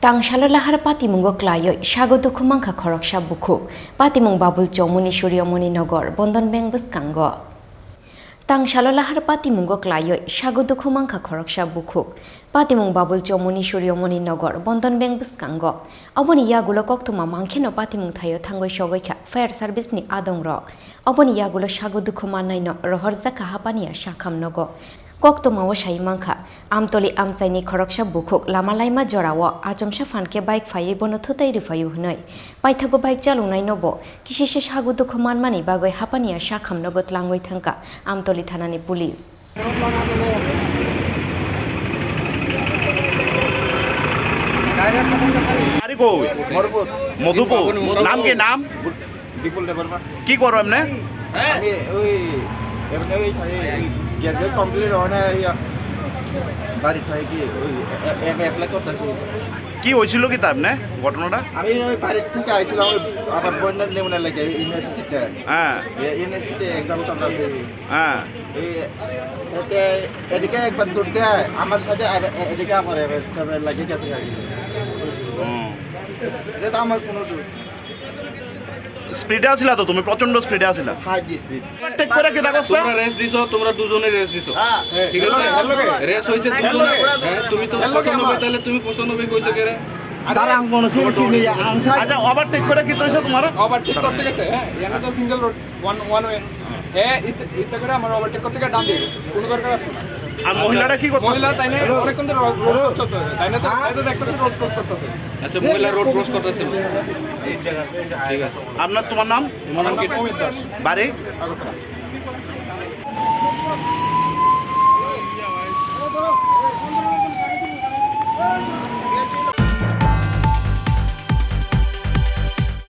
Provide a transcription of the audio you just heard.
Tangshalo lahar patimungo klayo shagodu khumangkha khoroksa bukhuk patimung babul chomuni suryamoni nogor Bondon Bank buskango Tangshalo lahar patimungo klayo shagodu khumangkha khoroksa bukhuk patimung babul chomuni suryamoni nogor Bondon Bank buskango oboni yagulo koktuma mangkheno patimung thayo thangoi sogoikha fire service ni adongrok oboni yagulo shagodu khumanaino rohorjaka hapania shakham nogo Koktoma Shaimangka, Amtoli Amsaini Koroksa Bukuk, Lamalaima Jorawa, Ajamsha Fanke bike Faye Bonotutai Rifayu Hunoi, Paitago bike Jalunai Nobo, Kishish Hagudu Command Money Bagoi Hapania Shakam Nogot Langway Tanka, Amtoli Tanani Police. Madhupur নাম কি নাম কি করো এমনে gadget complete হয় না বাড়ি থেকে কি ওই অ্যাপ্লাই করতেছি কি হয়েছিল কি তা এমনে ঘটনাটা আমি ওই বাড়ি থেকে আইছিলাম আবার বন্যার নেমনে লাগে ইউনিভার্সিটিতে হ্যাঁ ইউনিভার্সিটি এক্সাম চলতেছে হ্যাঁ এই এতে এদিকে একবার দূর দেয় আমার সাথে এদিকে আমার লাগে গেছে এটা তো আমার কোনো স্পিডে আসিলা তো তুমি প্রচন্ড স্পিডে আসিলা সাইড স্পিড টেক করে কি দেখছ তোমরা রেস দিছো তোমরা দুজনে রেস দিছো ঠিক আছে রেস হইছে দুজনে তুমি তো 95 তাহলে তুমি 95 কইছো কেরে দাঁড়া আমি কোনো সিন নেই আচ্ছা ওভারটেক করে কি হইছে তোমার ওভারটেক করতে গেছে হ্যাঁ এখানে তো সিঙ্গেল রোড ওয়ান ওয়ে হ্যাঁ ইচ্ছা করে আমার ওভারটেক করতে গিয়ে ডান দিয়ে গেছে কোনো দরকার আছে না আর মহিলাটা কি করতেছে মহিলা তাইনে অনেকক্ষণ ধরে রোড ক্রস করতেছে তাইনে তো দেখতেছে রোড ক্রস করতেছে আচ্ছা মহিলা রোড ক্রস করতেছে ঠিক আছে আপনার তোমার নাম আমার নাম কি অমিত দাস বাড়ি আগরতলা